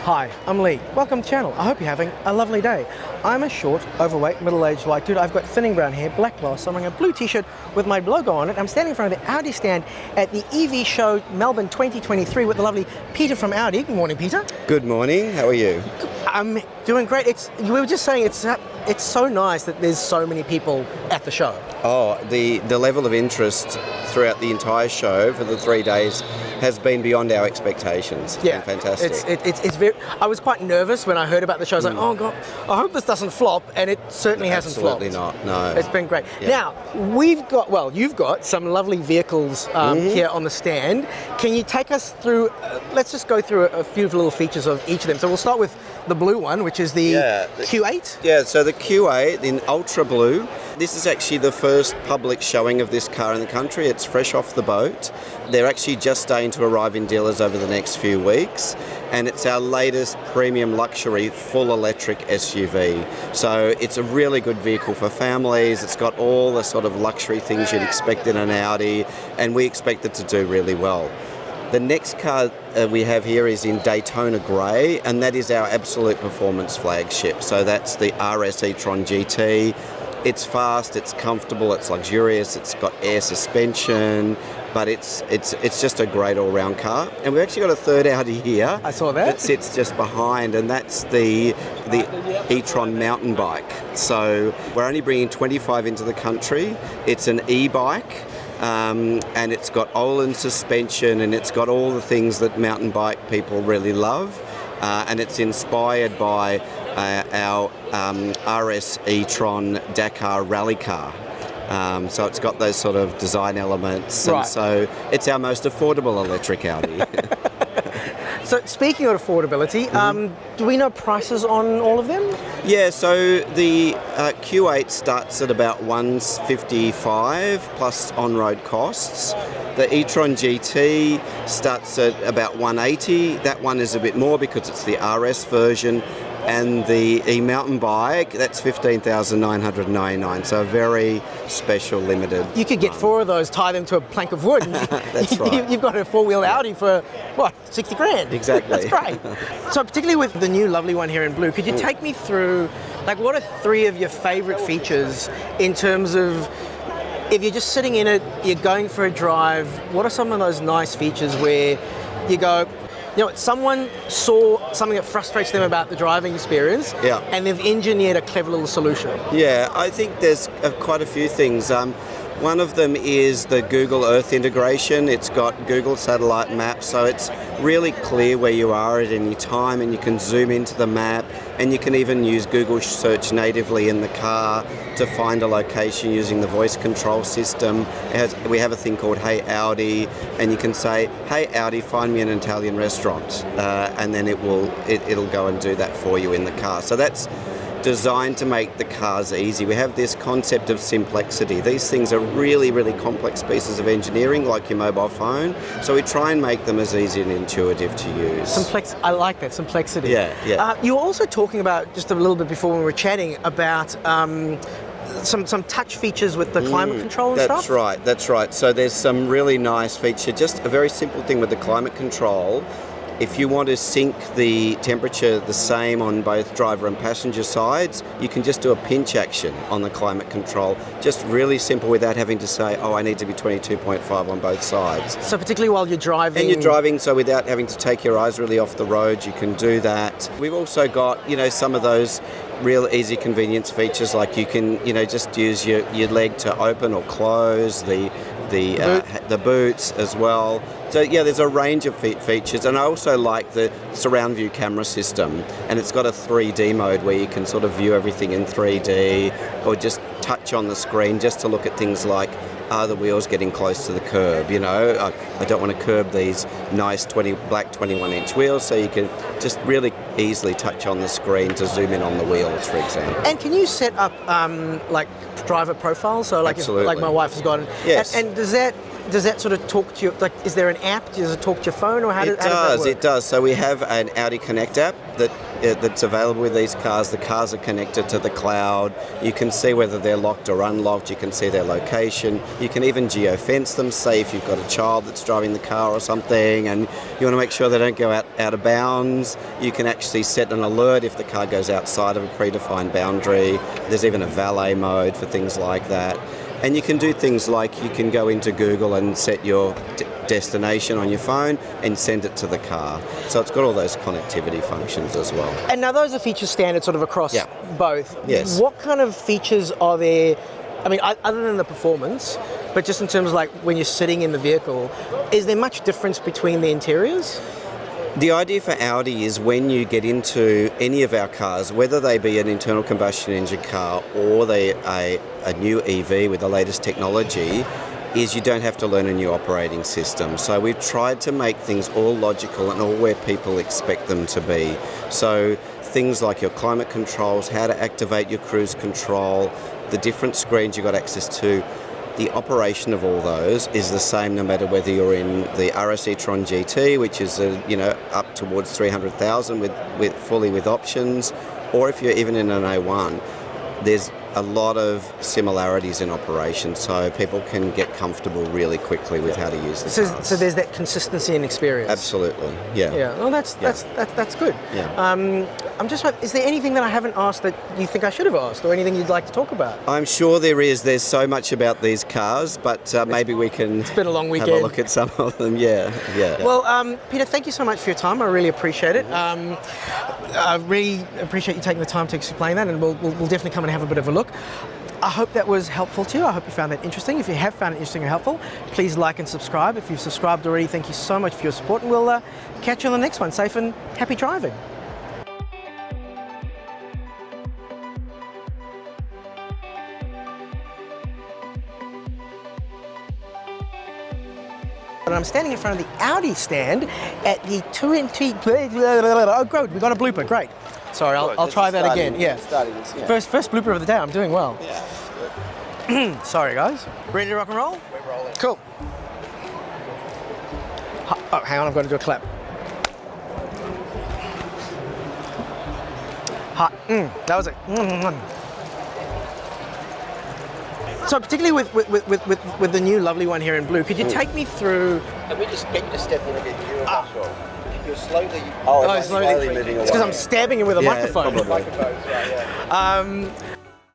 Hi, I'm Lee. Welcome to the channel. I hope you're having a lovely day. I'm a short, overweight, middle-aged white dude. I've got thinning brown hair, black gloss. I'm wearing a blue t-shirt with my logo on it. I'm standing in front of the Audi stand at the EV Show Melbourne 2023 with the lovely Peter from Audi. Good morning, Peter. Good morning. How are you? I'm doing great. We were just saying it's so nice that there's so many people at the show. Oh, the level of interest throughout the entire show for the 3 days has been beyond our expectations. Yeah, fantastic. It's very. I was quite nervous when I heard about the show. I was like, oh god, I hope this doesn't flop, and it certainly hasn't flopped. Absolutely not. No, it's been great. Yeah. Now you've got some lovely vehicles here on the stand. Can you take us through? Let's just go through a few little features of each of them. So we'll start with the blue one, which is the Q8. Yeah, so the Q8 in ultra blue. This is actually the first public showing of this car in the country. It's fresh off the boat. They're actually just starting to arrive in dealers over the next few weeks. And it's our latest premium luxury full electric SUV. So it's a really good vehicle for families. It's got all the sort of luxury things you'd expect in an Audi, and we expect it to do really well. The next car we have here is in Daytona Grey, and that is our absolute performance flagship. So that's the RS E-tron GT. It's fast, it's comfortable, it's luxurious, it's got air suspension, but it's just a great all-round car. And we've actually got a third Audi here. I saw that. That sits just behind, and that's the E-tron mountain bike. So we're only bringing 25 into the country. It's an e-bike. And it's got Öhlins suspension, and it's got all the things that mountain bike people really love. And it's inspired by our RS E-tron Dakar rally car. So it's got those sort of design elements, right. And so it's our most affordable electric Audi. So speaking of affordability, do we know prices on all of them? Yeah, so the Q8 starts at about $155 plus on-road costs. The e-tron GT starts at about $180. That one is a bit more because it's the RS version. And the e-mountain bike, that's $15,999, so a very special limited. You could get four of those, tie them to a plank of wood. That's right. You've got a four-wheel Audi for, what, 60 grand? Exactly. That's great. So particularly with the new lovely one here in blue, could you take me through, like, what are three of your favourite features in terms of, if you're just sitting in it, you're going for a drive, what are some of those nice features where you go, you know, someone saw something that frustrates them about the driving experience, and they've engineered a clever little solution? Yeah, I think there's quite a few things. One of them is the Google Earth integration. It's got Google Satellite Maps, so it's really clear where you are at any time, and you can zoom into the map, and you can even use Google Search natively in the car to find a location using the voice control system. We have a thing called Hey Audi, and you can say, Hey Audi, find me an Italian restaurant, and then it'll go and do that for you in the car. So that's designed to make the cars easy. We have this concept of simplexity. These things are really, really complex pieces of engineering, like your mobile phone, so we try and make them as easy and intuitive to use. I like that, simplexity. Yeah. You were also talking about, just a little bit before when we were chatting, about some touch features with the climate control and stuff? That's right. So there's some really nice feature, just a very simple thing with the climate control. If you want to sync the temperature the same on both driver and passenger sides, you can just do a pinch action on the climate control. Just really simple without having to say, oh, I need to be 22.5 on both sides. So particularly while you're driving? And you're driving, so without having to take your eyes really off the road, you can do that. We've also got, some of those real easy convenience features, like you can, just use your leg to open or close the boots as well. So yeah, there's a range of features, and I also like the surround view camera system, and it's got a 3D mode where you can sort of view everything in 3D, or just touch on the screen just to look at things like, are the wheels getting close to the curb? I don't want to curb these nice black 21-inch wheels, so you can just really easily touch on the screen to zoom in on the wheels, for example. And can you set up like driver profiles? So like, Absolutely. Like my wife has got, yes. And does that does that sort of talk to you? Like, is there an app? Does it talk to your phone, or how does that work? It does. So we have an Audi Connect app that's available with these cars. The cars are connected to the cloud. You can see whether they're locked or unlocked. You can see their location. You can even geo-fence them. Say if you've got a child that's driving the car or something, and you want to make sure they don't go out of bounds. You can actually set an alert if the car goes outside of a predefined boundary. There's even a valet mode for things like that. And you can do things like you can go into Google and set your destination on your phone and send it to the car. So it's got all those connectivity functions as well. And now those are features standard sort of across both. Yes. What kind of features are there? I mean, other than the performance, but just in terms of like when you're sitting in the vehicle, is there much difference between the interiors? The idea for Audi is when you get into any of our cars, whether they be an internal combustion engine car or a new EV with the latest technology, is you don't have to learn a new operating system. So we've tried to make things all logical and all where people expect them to be. So things like your climate controls, how to activate your cruise control, the different screens you've got access to, the operation of all those is the same no matter whether you're in the RS E-tron GT, which is up towards 300,000 with options, or if you're even in an A1. There's a lot of similarities in operation, so people can get comfortable really quickly with how to use the cars. So there's that consistency in experience. Absolutely, yeah. Yeah, well, that's good. Yeah. I'm just like, is there anything that I haven't asked that you think I should have asked, or anything you'd like to talk about? I'm sure there is. There's so much about these cars, but maybe we can It's been a long weekend. have a look at some of them. Yeah. Well, Peter, thank you so much for your time. I really appreciate it. I really appreciate you taking the time to explain that, and we'll definitely come and have a bit of a look. I hope that was helpful to you. I hope you found that interesting. If you have found it interesting and helpful, please like and subscribe. If you've subscribed already, thank you so much for your support, and we'll catch you on the next one. Safe and happy driving. And I'm standing in front of the Audi stand at the 2NT. Oh, great, we got a blooper. Great. Sorry, I'll try that again. Yeah. First blooper of the day. I'm doing well. Yeah. Sorry, guys. Ready to rock and roll? We're rolling. Cool. Oh, hang on. I've got to do a clap. That was it. So particularly with the new lovely one here in blue, could you take me through? Let me just get you to step in a bit. You're slowly. Slowly moving away. It's because I'm stabbing you with a microphone. Probably.